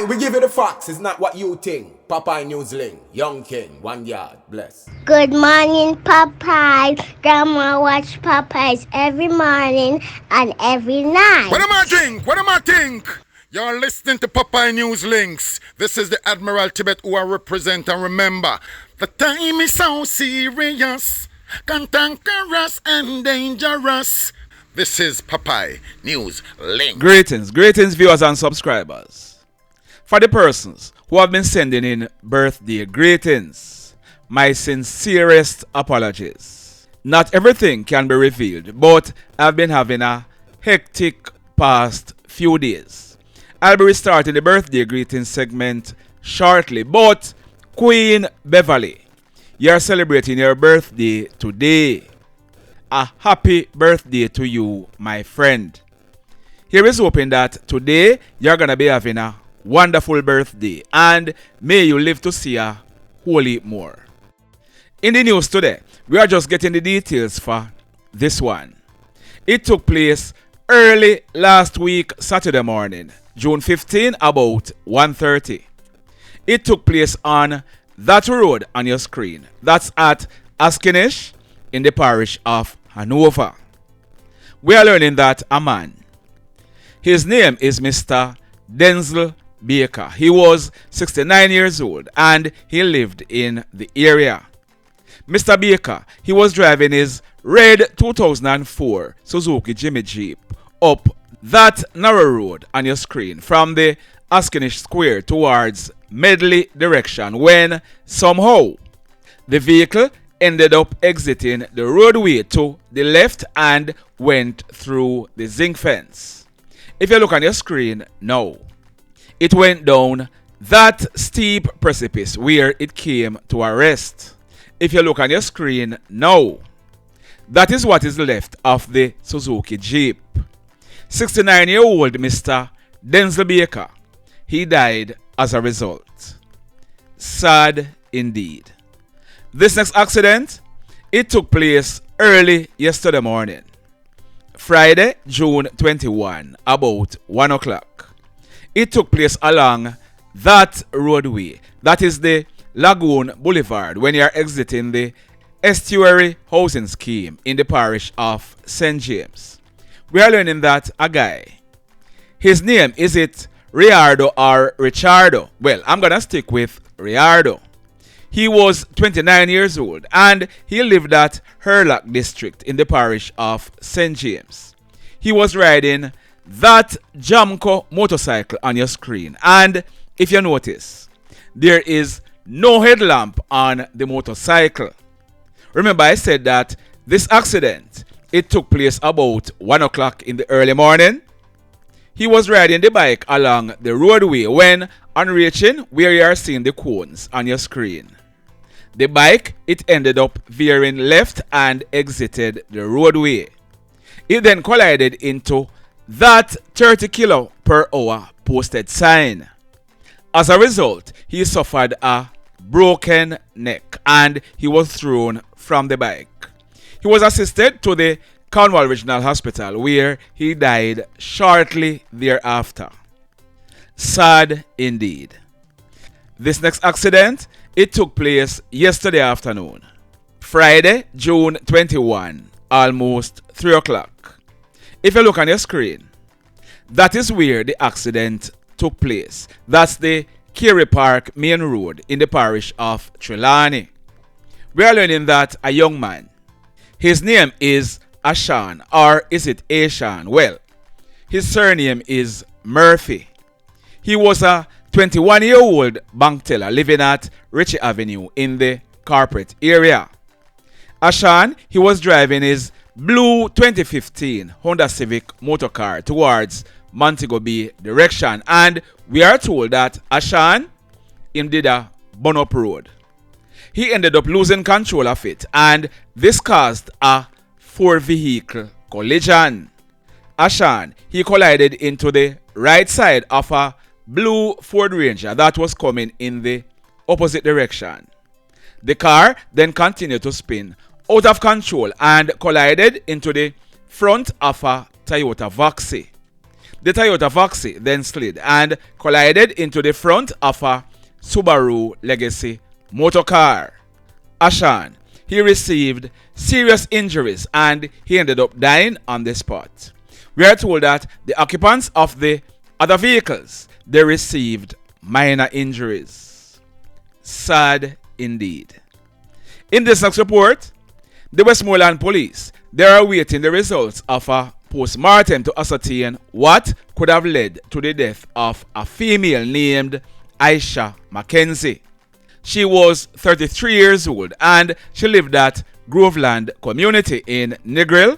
Aye, we give you the facts. It's not what you think. Popeye Newsling, Young King, 1 yard, bless. Good morning, Popeye. Grandma watch Popeyes every morning and every night. What am I think? What am I think? You're listening to Popeye News Links. This is the Admiral Tibet who I represent, and remember, the time is so serious, cantankerous and dangerous. This is Popeye News Links. Greetings viewers and subscribers. For the persons who have been sending in birthday greetings, my sincerest apologies. Not everything can be revealed, but I've been having a hectic past few days. I'll be restarting the birthday greetings segment shortly, but Queen Beverly, you're celebrating your birthday today. A happy birthday to you, my friend. Here is hoping that today you're going to be having a wonderful birthday and may you live to see a whole heap more. In the news today, we are just getting the details for this one. It took place early last week, Saturday morning, June 15, about 1:30. It took place on that road on your screen. That's at Askenish in the parish of Hanover. We are learning that a man, his name is Mr. Denzil Baker. He was 69 years old and he lived in the area. Mr. Baker, he was driving his red 2004 Suzuki Jimmy Jeep up that narrow road on your screen from the Askenish Square towards Meikle direction when somehow the vehicle ended up exiting the roadway to the left and went through the zinc fence. If you look on your screen now, it went down that steep precipice where it came to a rest. If you look on your screen now, that is what is left of the Suzuki Jeep. 69-year-old Mr. Denzil Baker, he died as a result. Sad indeed. This next accident, it took place early yesterday morning, Friday, June 21, about 1 o'clock. It took place along that roadway, that is the Lagoon Boulevard, when you are exiting the Estuary Housing Scheme in the parish of St. James. We are learning that a guy, his name, is it Rehardo or Rehardo? Well, I'm going to stick with Rehardo. He was 29 years old and he lived at Herlock District in the parish of St. James. He was riding that Jamco motorcycle on your screen, and if you notice, there is no headlamp on the motorcycle. Remember, I said that this accident, it took place about 1 o'clock in the early morning. He was riding the bike along the roadway when, on reaching where you are seeing the cones on your screen, the bike, it ended up veering left and exited the roadway. It then collided into that 30 kilo per hour posted sign. As a result, he suffered a broken neck and he was thrown from the bike. He was assisted to the Cornwall Regional Hospital where he died shortly thereafter. Sad indeed. This next accident, it took place yesterday afternoon, Friday, June 21, almost 3 o'clock. If you look on your screen, that is where the accident took place. That's the Carey Park main road in the parish of Trelawney. We are learning that a young man, his name is Asean, or is it Asean? Well, his surname is Murphy. He was a 21-year-old bank teller living at Ritchie Avenue in the corporate area. Asean, he was driving his blue 2015 Honda Civic motor car towards Montego Bay direction, and we are told that Asean, him did a burn-up road. He ended up losing control of it, and this caused a 4-vehicle collision. Asean, he collided into the right side of a blue Ford Ranger that was coming in the opposite direction. The car then continued to spin out of control and collided into the front of a Toyota Voxy. The Toyota Foxy then slid and collided into the front of a Subaru Legacy motor car. Asean, he received serious injuries and he ended up dying on the spot. We are told that the occupants of the other vehicles, they received minor injuries. Sad indeed. In this next report, the Westmoreland police, they are awaiting the results of a post-mortem to ascertain what could have led to the death of a female named Aisha Mackenzie. She was 33 years old and she lived at Groveland Community in Negril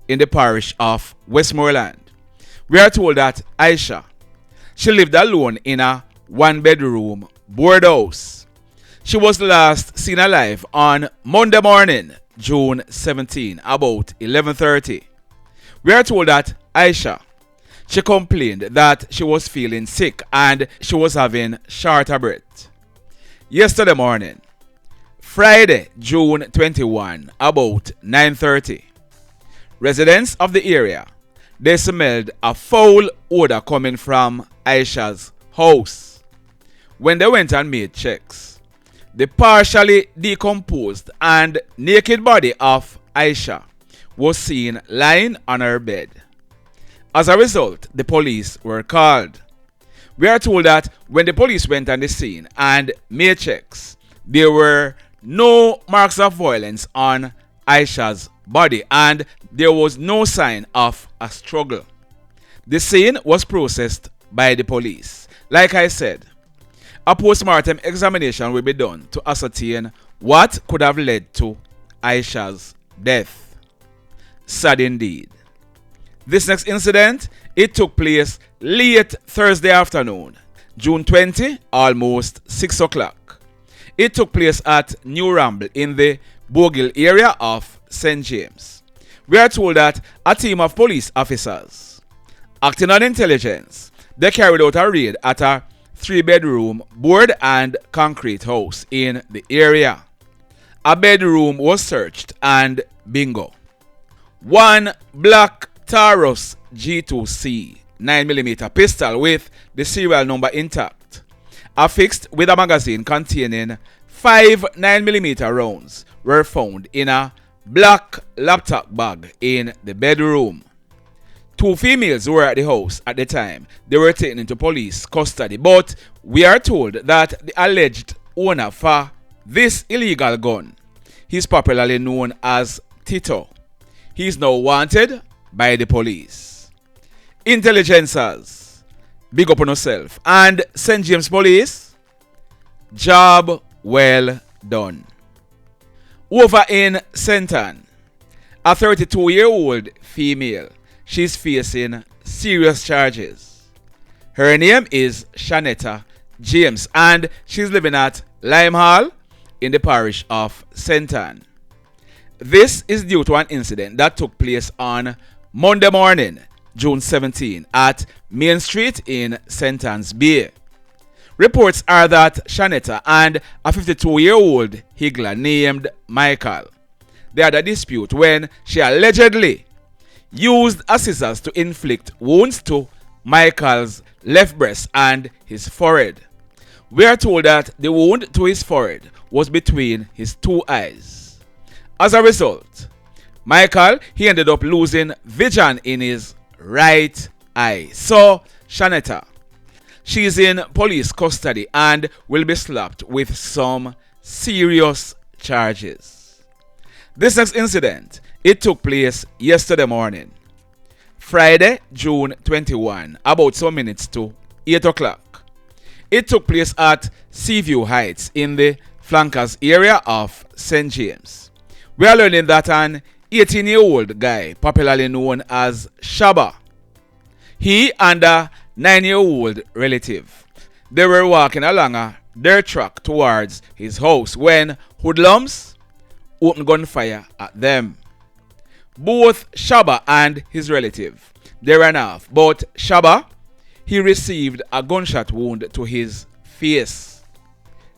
in the parish of Westmoreland. We are told that Aisha, she lived alone in a one-bedroom board house. She was last seen alive on Monday morning, June 17, about 11:30. We are told that Aisha, she complained that she was feeling sick and she was having shorter breath. Yesterday morning, Friday, June 21, about 9:30, residents of the area, they smelled a foul odor coming from Aisha's house. When they went and made checks, the partially decomposed and naked body of Aisha was seen lying on her bed. As a result, the police were called. We are told that when the police went on the scene and made checks, there were no marks of violence on Aisha's body and there was no sign of a struggle. The scene was processed by the police. Like I said, a post-mortem examination will be done to ascertain what could have led to Aisha's death. Sad indeed. This next incident, it took place late Thursday afternoon, June 20, almost 6 o'clock. It took place at New Ramble in the Bogill area of St. James. We are told that a team of police officers, acting on intelligence, they carried out a raid at a 3-bedroom board and concrete house in the area. A bedroom was searched and bingo. One black Taurus G2C 9mm pistol with the serial number intact, affixed with a magazine containing 5 9mm rounds, were found in a black laptop bag in the bedroom. 2 females were at the house at the time. They were taken into police custody, but we are told that the alleged owner for this illegal gun, he's popularly known as Tito. He is now wanted by the police. Intelligencers, big up on yourself. And St. James Police, job well done. Over in St. Ann, a 32-year-old female, she's facing serious charges. Her name is Shanetta James and she's living at Lime Hall in the parish of St. Ann. This is due to an incident that took place on Monday morning, June 17, at Main Street in St. Anne's Bay. Reports are that Shanetta and a 52-year-old higgler named Meikle, they had a dispute when she allegedly used a scissors to inflict wounds to Meikle's left breast and his forehead. We are told that the wound to his forehead was between his 2 eyes. As a result, Meikle, he ended up losing vision in his right eye. So, Shanetta, she's in police custody and will be slapped with some serious charges. This next incident, it took place yesterday morning, Friday, June 21, about some minutes to 8 o'clock. It took place at Seaview Heights in the flankers area of St. James. We are learning that an 18-year-old guy, popularly known as Shabba, he and a 9-year-old relative, they were walking along a dirt track towards his house when hoodlums opened gunfire at them. Both Shabba and his relative, they ran off, but Shabba, he received a gunshot wound to his face.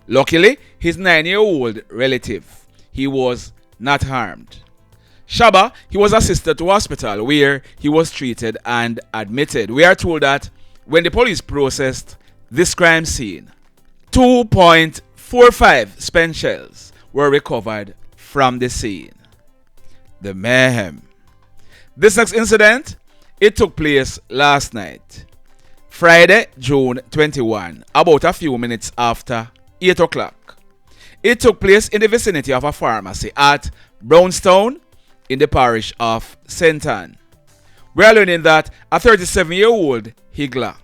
Luckily, his 9-year-old relative, he was not harmed. Shabba, he was assisted to hospital where he was treated and admitted. We are told that when the police processed this crime scene, 2.45 spent shells were recovered from the scene. The mayhem. This next incident, it took place last night, Friday, June 21, about a few minutes after 8 o'clock. It took place in the vicinity of a pharmacy at Brownstown in the parish of St. Ann. We are learning that a 37-year-old higgler,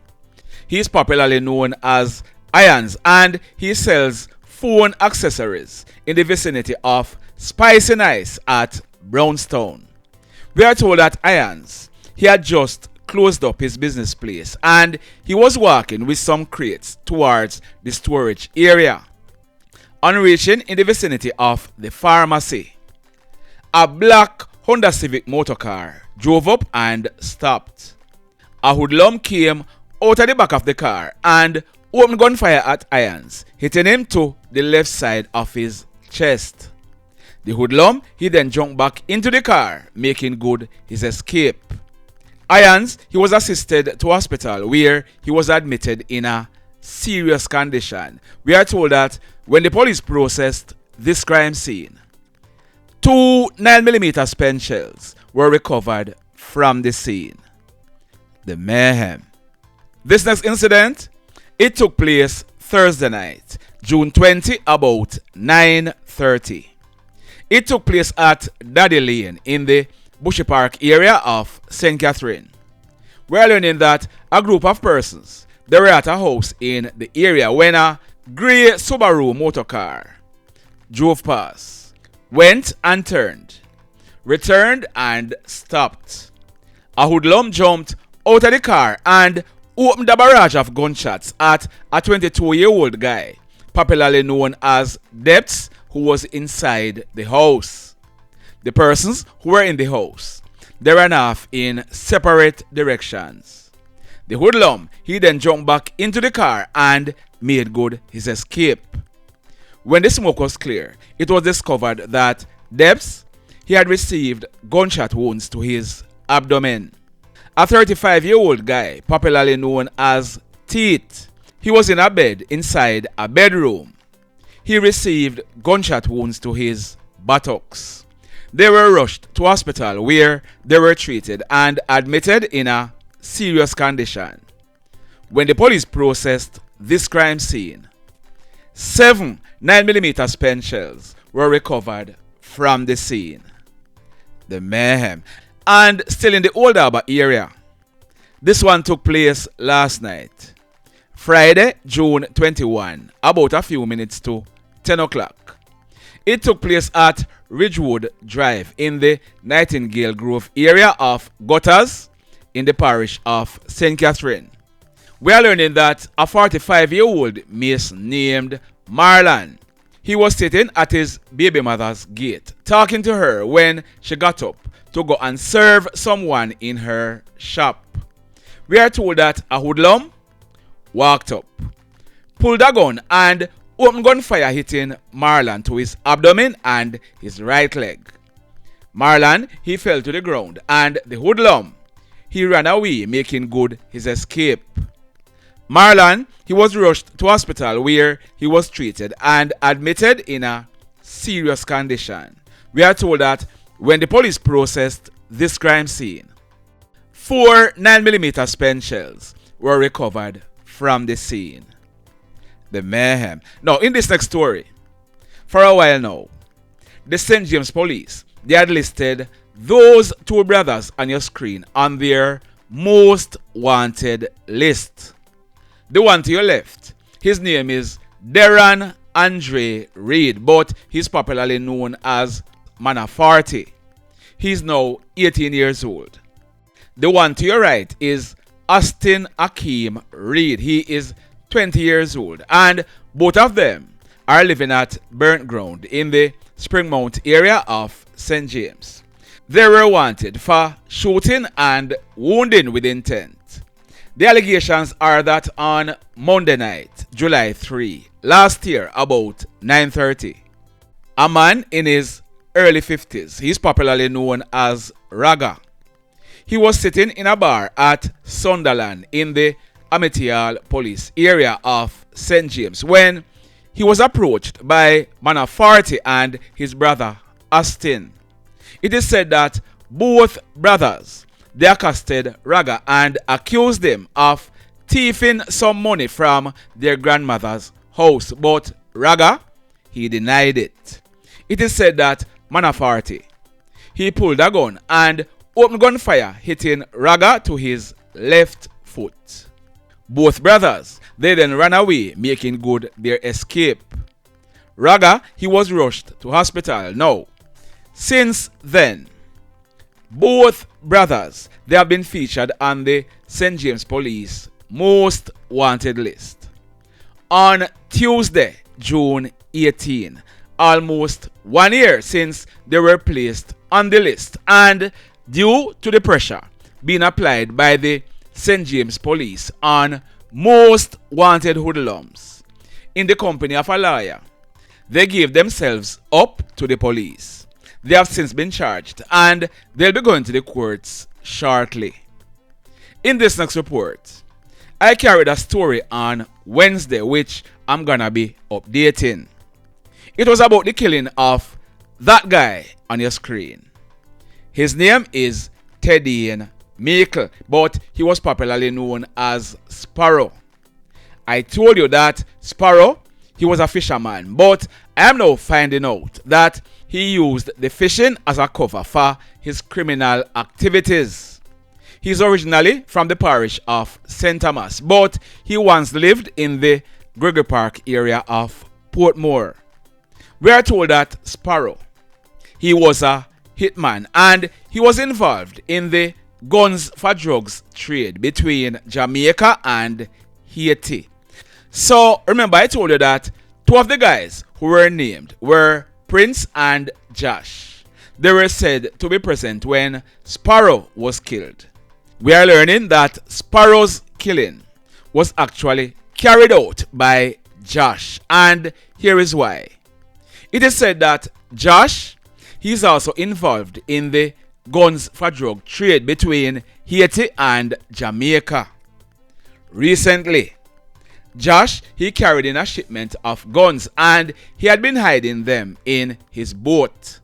he is popularly known as Irons, and he sells phone accessories in the vicinity of Spicy Nice at Brownstown. We are told that Irons, he had just closed up his business place and he was walking with some crates towards the storage area. On reaching in the vicinity of the pharmacy, a black Honda Civic motorcar drove up and stopped. A hoodlum came out of the back of the car and opened gunfire at Irons, hitting him to the left side of his chest. The hoodlum, he then jumped back into the car, making good his escape. Irons, he was assisted to hospital where he was admitted in a serious condition. We are told that when the police processed this crime scene, 2 9mm spent shells were recovered from the scene. The mayhem. This next incident, it took place Thursday night, June 20, about 9:30. It took place at Daddy Lane in the Bushy Park area of St. Catherine. We are learning that a group of persons, they were at a house in the area when a grey Subaru motorcar drove past, went and turned, returned and stopped. A hoodlum jumped out of the car and opened a barrage of gunshots at a 22-year-old guy, popularly known as Debs, who was inside the house. The persons who were in the house, they ran off in separate directions. The hoodlum, he then jumped back into the car and made good his escape. When the smoke was clear, it was discovered that Debs, he had received gunshot wounds to his abdomen. A 35-year-old guy, popularly known as Teeth, he was in a bed inside a bedroom. He received gunshot wounds to his buttocks. They were rushed to hospital where they were treated and admitted in a serious condition. When the police processed this crime scene, 7 9mm spent shells were recovered from the scene. The mayhem. And still in the Old Harbour area, this one took place last night, Friday, June 21, about a few minutes to 10 o'clock. It took place at Ridgewood Drive in the Nightingale Grove area of Gutters in the parish of St. Catherine. We are learning that a 45-year-old mason named Marlon, he was sitting at his baby mother's gate talking to her when she got up to go and serve someone in her shop. We are told that a hoodlum walked up, pulled a gun and opened gunfire, hitting Marlon to his abdomen and his right leg. Marlon, he fell to the ground and the hoodlum, he ran away, making good his escape. Marlon, he was rushed to hospital where he was treated and admitted in a serious condition. We are told that when the police processed this crime scene, 4 9mm spent shells were recovered from the scene. The mayhem. Now, in this next story, for a while now, the St. James Police, they had listed those 2 brothers on your screen on their most wanted list. The one to your left, his name is Derron Andre Reid, but he's popularly known as Manaforte. He's now 18 years old. The one to your right is Akeem Reid. He is 20 years old, and both of them are living at Burnt Ground in the Springmount area of St. James. They were wanted for shooting and wounding with intent. The allegations are that on Monday night, July 3, last year about 9:30, a man in his early 50s. He's popularly known as Raga. He was sitting in a bar at Sunderland in the Amityville police area of St. James when he was approached by Manafarty and his brother Austin. It is said that both brothers, they accosted Raga and accused him of thieving some money from their grandmother's house, but Raga, he denied it. It is said that Manafarty, he pulled a gun and opened gunfire, hitting Raga to his left foot. Both brothers, they then ran away, making good their escape. Raga, he was rushed to hospital. Now, since then, both brothers, they have been featured on the St. James Police Most Wanted list. On Tuesday, June 18, almost 1 year since they were placed on the list, and due to the pressure being applied by the St. James Police on most wanted hoodlums in the company of a lawyer, they gave themselves up to the police. They have since been charged and they'll be going to the courts shortly. In this next report, I carried a story on Wednesday which I'm gonna be updating. It was about the killing of that guy on your screen. His name is Teddaine Meikle, but he was popularly known as Sparrow. I told you that Sparrow, he was a fisherman, but I am now finding out that he used the fishing as a cover for his criminal activities. He's originally from the parish of St. Thomas, but he once lived in the Gregory Park area of Portmore. We are told that Sparrow, he was a hitman and he was involved in the guns for drugs trade between Jamaica and Haiti. So remember, I told you that two of the guys who were named were Prince and Josh. They were said to be present when Sparrow was killed. We are learning that Sparrow's killing was actually carried out by Josh, and here is why. It is said that Josh, he's also involved in the guns for drug trade between Haiti and Jamaica. Recently, Josh, he carried in a shipment of guns and he had been hiding them in his boat.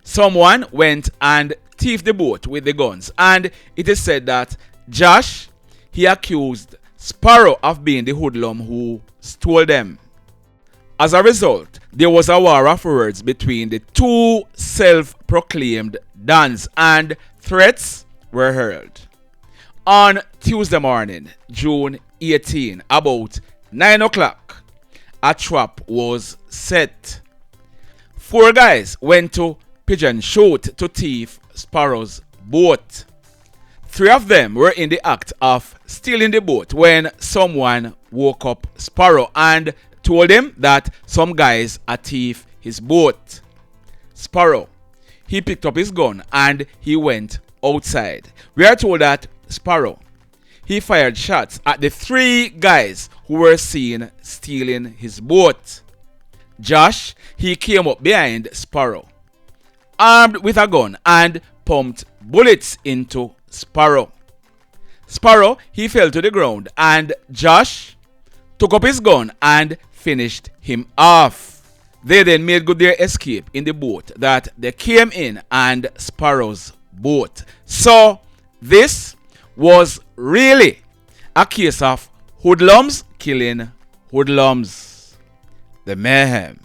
Someone went and thieved the boat with the guns, and it is said that Josh, he accused Sparrow of being the hoodlum who stole them. As a result, there was a war of words between the two self-proclaimed Dons and threats were hurled. On Tuesday morning, June 18, about 9 o'clock, a trap was set. 4 guys went to Pigeon Shoot to thieve Sparrow's boat. 3 of them were in the act of stealing the boat when someone woke up Sparrow and told him that some guys had thieved his boat. Sparrow, he picked up his gun and he went outside. We are told that Sparrow, he fired shots at the 3 guys who were seen stealing his boat. Josh, he came up behind Sparrow, armed with a gun, and pumped bullets into Sparrow. Sparrow, he fell to the ground and Josh took up his gun and finished him off. They then made good their escape in the boat that they came in, and Sparrow's boat. So this was really a case of hoodlums killing hoodlums. The mayhem.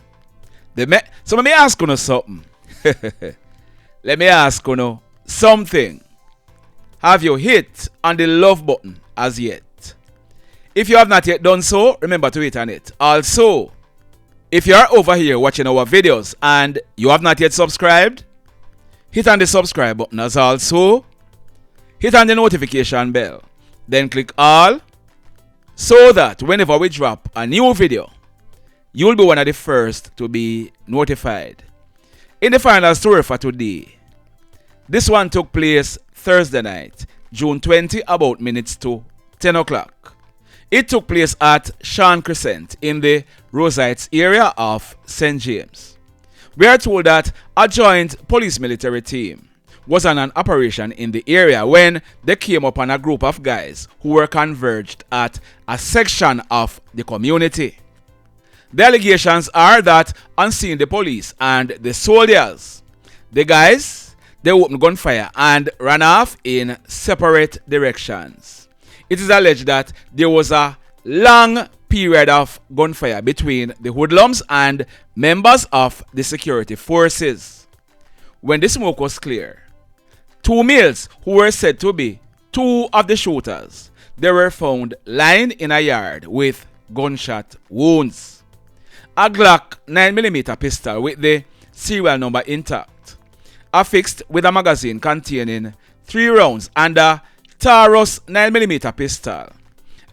So let me ask you something. Let me ask you something. Have you hit on the love button as yet? If you have not yet done so, remember to hit on it. Also, if you are over here watching our videos and you have not yet subscribed, hit on the subscribe button as also. Hit on the notification bell. Then click all, so that whenever we drop a new video, you'll be one of the first to be notified. In the final story for today, this one took place Thursday night, June 20, about minutes to 10 o'clock. It took place at Sean Crescent in the Rosites area of St. James. We are told that a joint police-military team was on an operation in the area when they came upon a group of guys who were converged at a section of the community. The allegations are that on seeing the police and the soldiers, the guys, they opened gunfire and ran off in separate directions. It is alleged that there was a long period of gunfire between the hoodlums and members of the security forces. When the smoke was clear, two males who were said to be two of the shooters, they were found lying in a yard with gunshot wounds. A Glock 9mm pistol with the serial number intact, affixed with a magazine containing 3 rounds, and a Taurus 9mm pistol,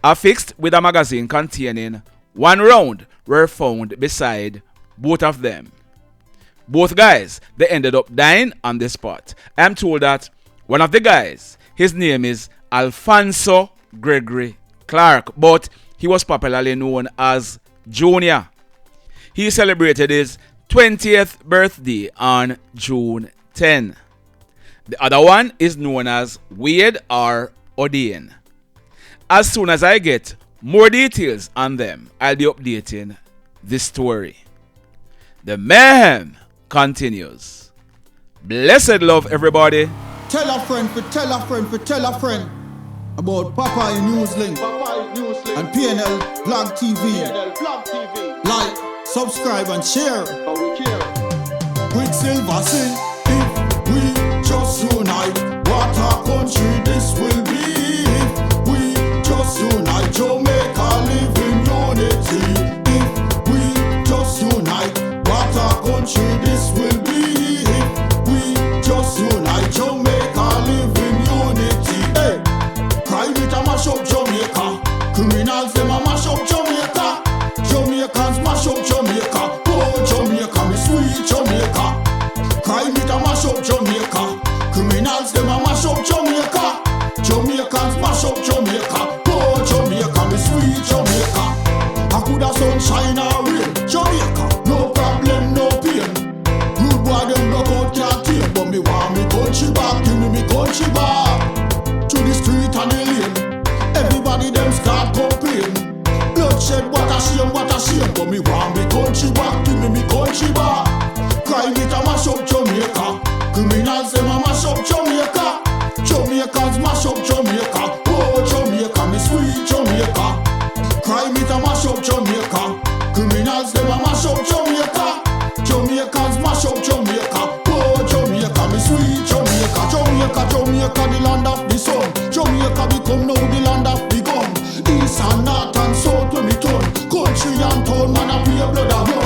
affixed with a magazine containing 1 round, were found beside both of them. Both guys, they ended up dying on the spot. I am told that one of the guys, his name is Alphonso Gregory Clarke, but he was popularly known as Junior. He celebrated his 20th birthday on June 10. The other one is known as Reid or Teddaine. As soon as I get more details on them, I'll be updating this story. The mayhem continues. Blessed love, everybody. Tell a friend for tell a friend for tell a friend about Popeye Newslink and PNL Blog TV. Like, subscribe and share. Quicksilver sing, if we just unite, what a country this will be. If we just unite, Jamaica live in unity. If we just unite, what a country this will be. If we just unite, Jamaica live in unity. Hey, crime it a mash up Jamaica. Criminals them a mash up Jamaica. Jamaicans mash up Jamaica. Oh Jamaica, me sweet Jamaica. Crime it a mash up Jamaica. Criminals them a mash up Jamaica. Jamaicans mash up Jamaica. Oh Jamaica, me sweet Jamaica. I coulda sunshine or rain. Jamaica, no problem, no pain. Rude boy them knock out can't tame, but me want me country back. Give me country back. To the street and the lane. Everybody them start complain. Bloodshed, what a shame, but me want me country back. Give me country back. Crime it a mash up Jamaica. Criminals them a mash up Jamaica. Jamaicans mash up Jamaica. Oh Jamaica, me sweet Jamaica. Crime it a mash up Jamaica. Criminals them a mash up Jamaica. Jamaicans mash up Jamaica. Oh Jamaica, me sweet Jamaica. Jamaica, Jamaica, the land of the sun. Jamaica become now the land of the gun. East and north and south when me turn. Country and town, man a pay blood a